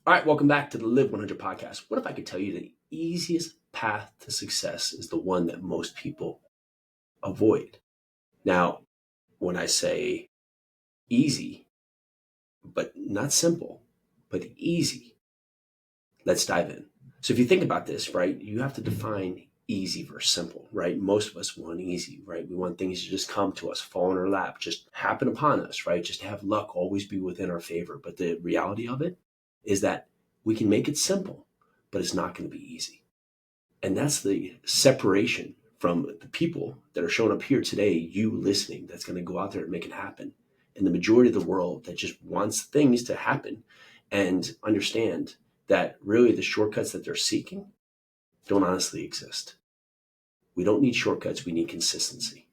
All right, welcome back to the Live 100 podcast. What if I could tell you the easiest path to success is the one that most people avoid? Now, when I say easy, but not simple, but easy, let's dive in. So if you think about this, right, you have to define easy versus simple, right? Most of us want easy, right? We want things to just come to us, fall in our lap, just happen upon us, right? Just to have luck always be within our favor. But the reality of it is that we can make it simple, but it's not going to be easy. And that's the separation from the people that are showing up here today, you listening, that's going to go out there and make it happen. And the majority of the world that just wants things to happen and understand that really the shortcuts that they're seeking don't honestly exist. We don't need shortcuts, we need consistency.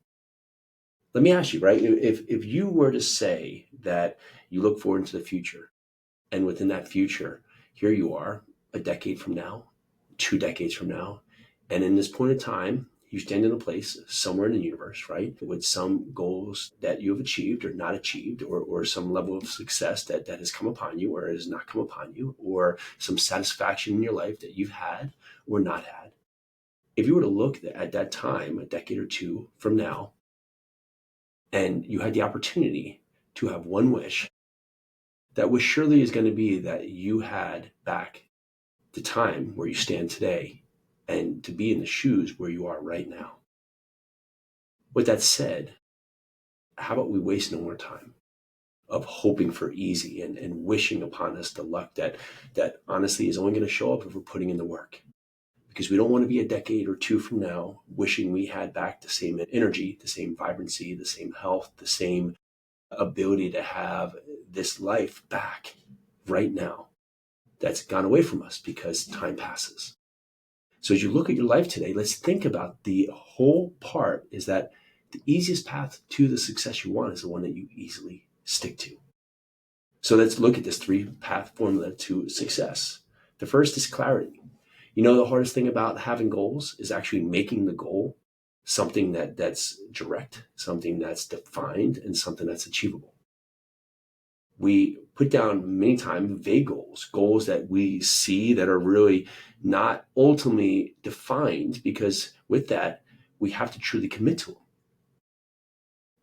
Let me ask you, right? If you were to say that you look forward into the future, and within that future, here you are a decade from now, 2 decades from now. And in this point in time, you stand in a place somewhere in the universe, right? With some goals that you have achieved or not achieved, or some level of success that has come upon you or has not come upon you, or some satisfaction in your life that you've had or not had. If you were to look at that time, a decade or two from now, and you had the opportunity to have one wish, that wish surely is going to be that you had back the time where you stand today and to be in the shoes where you are right now. With that said, how about we waste no more time of hoping for easy and wishing upon us the luck that honestly is only going to show up if we're putting in the work. Because we don't want to be a decade or two from now wishing we had back the same energy, the same vibrancy, the same health, the same ability to have this life back right now that's gone away from us because time passes. So as you look at your life today, let's think about the whole part is that the easiest path to the success you want is the one that you easily stick to. So let's look at this 3-path formula to success. The first is clarity. You know, the hardest thing about having goals is actually making the goal something that's direct, something that's defined, and something that's achievable. We put down many times vague goals that we see that are really not ultimately defined, because with that, we have to truly commit to them.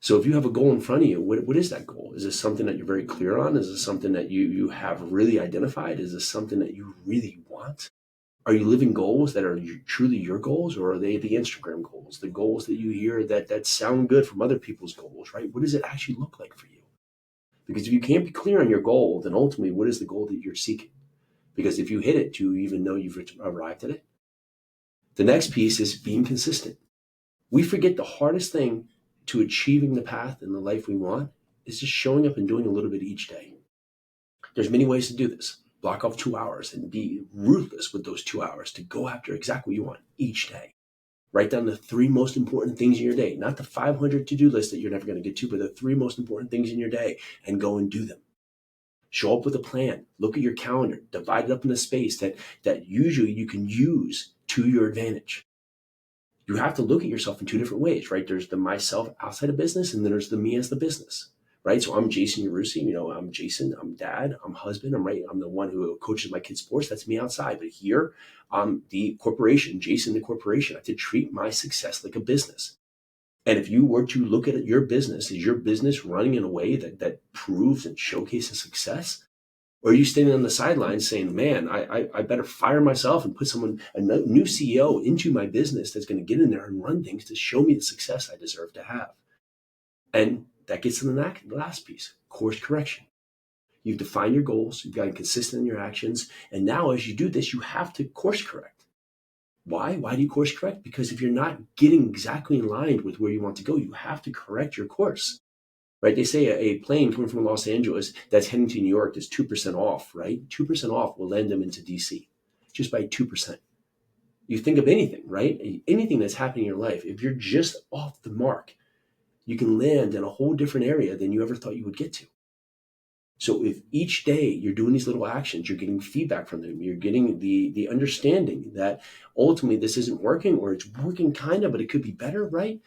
So if you have a goal in front of you, what is that goal? Is this something that you're very clear on? Is this something that you have really identified? Is this something that you really want? Are you living goals that are truly your goals, or are they the Instagram goals, the goals that you hear that sound good from other people's goals, right? What does it actually look like for you? Because if you can't be clear on your goal, then ultimately, what is the goal that you're seeking? Because if you hit it, do you even know you've arrived at it? The next piece is being consistent. We forget the hardest thing to achieving the path and the life we want is just showing up and doing a little bit each day. There's many ways to do this. Block off 2 hours and be ruthless with those 2 hours to go after exactly what you want each day. Write down the 3 most important things in your day, not the 500 to-do list that you're never going to get to, but the 3 most important things in your day, and go and do them. Show up with a plan. Look at your calendar. Divide it up into space that usually you can use to your advantage. You have to look at yourself in 2 different ways, right? There's the myself outside of business, and then there's the me as the business, right? So I'm Jason Yarusi. I'm Jason. I'm dad. I'm husband. I'm the one who coaches my kids' sports. That's me outside. But here, I'm the corporation, Jason, the corporation. I have to treat my success like a business. And if you were to look at your business, is your business running in a way that proves and showcases success? Or are you standing on the sidelines saying, man, I better fire myself and put a new CEO into my business that's going to get in there and run things to show me the success I deserve to have? And that gets to the last piece, course correction. You've defined your goals, you've gotten consistent in your actions, and now as you do this, you have to course correct. Why? Why do you course correct? Because if you're not getting exactly in line with where you want to go, you have to correct your course. Right? They say a plane coming from Los Angeles that's heading to New York is 2% off, right? 2% off will land them into DC just by 2%. You think of anything, right? Anything that's happening in your life, if you're just off the mark, you can land in a whole different area than you ever thought you would get to. So if each day you're doing these little actions, you're getting feedback from them, you're getting the understanding that ultimately this isn't working, or it's working kind of, but it could be better, right?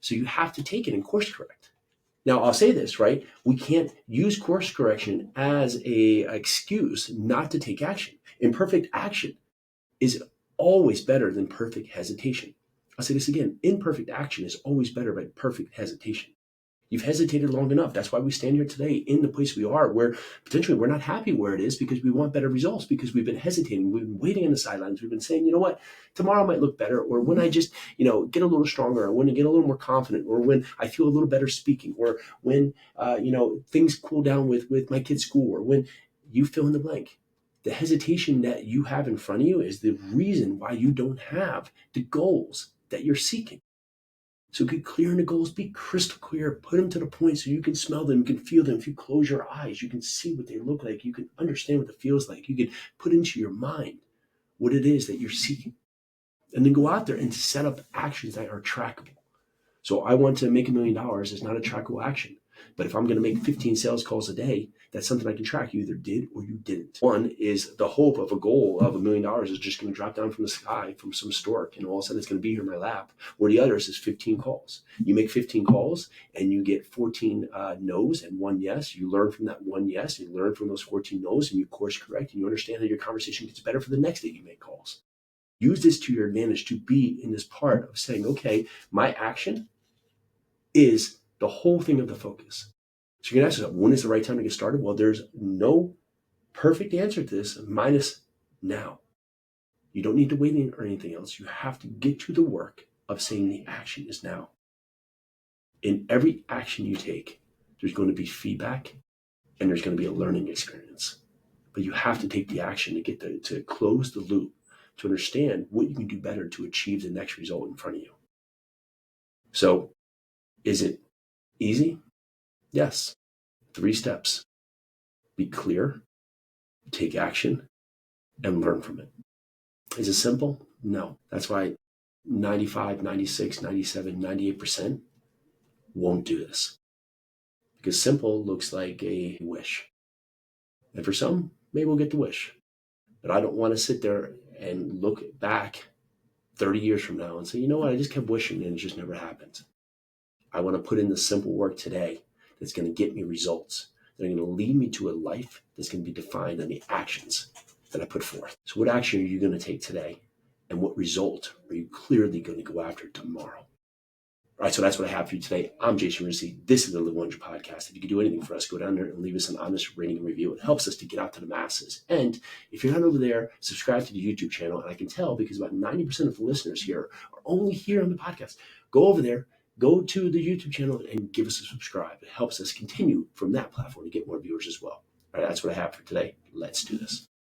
So you have to take it and course correct. Now, I'll say this, right? We can't use course correction as a excuse not to take action. Imperfect action is always better than perfect hesitation. I'll say this again. Imperfect action is always better than perfect hesitation. You've hesitated long enough. That's why we stand here today in the place we are, where potentially we're not happy where it is because we want better results, because we've been hesitating. We've been waiting on the sidelines. We've been saying, you know what, tomorrow might look better, or when I just, get a little stronger, or when I get a little more confident, or when I feel a little better speaking, or when, things cool down with my kid's school, or when you fill in the blank. The hesitation that you have in front of you is the reason why you don't have the goals that you're seeking. So get clear on the goals, be crystal clear, put them to the point so you can smell them, you can feel them. If you close your eyes, you can see what they look like. You can understand what it feels like. You can put into your mind what it is that you're seeking. And then go out there and set up actions that are trackable. So I want to make $1 million is not a trackable action. But if I'm going to make 15 sales calls a day, that's something I can track. You either did or you didn't. One is the hope of a goal of $1 million is just going to drop down from the sky from some stork, and all of a sudden it's going to be here in my lap. Or the others is 15 calls. You make 15 calls and you get 14 no's and 1 yes. You learn from that 1 yes, you learn from those 14 no's, and you course correct, and you understand how your conversation gets better for the next day you make calls. Use this to your advantage to be in this part of saying, okay, my action is the whole thing of the focus. So you can ask yourself, when is the right time to get started? Well, there's no perfect answer to this minus now. You don't need to wait or anything else. You have to get to the work of saying the action is now. In every action you take, there's going to be feedback and there's going to be a learning experience. But you have to take the action to get to close the loop, to understand what you can do better to achieve the next result in front of you. So, is it easy? Yes. 3 steps. Be clear, take action, and learn from it. Is it simple? No. That's why 95, 96, 97, 98% won't do this. Because simple looks like a wish. And for some, maybe we'll get the wish. But I don't want to sit there and look back 30 years from now and say, you know what, I just kept wishing and it just never happened. I want to put in the simple work today that's going to get me results, that are going to lead me to a life that's going to be defined on the actions that I put forth. So what action are you going to take today? And what result are you clearly going to go after tomorrow? All right, so that's what I have for you today. I'm Jason Yarusi. This is the Live 100 podcast. If you could do anything for us, go down there and leave us an honest rating and review. It helps us to get out to the masses. And if you're not over there, subscribe to the YouTube channel. And I can tell because about 90% of the listeners here are only here on the podcast. Go over there, go to the YouTube channel and give us a subscribe. It helps us continue from that platform to get more viewers as well. All right, that's what I have for today. Let's do this.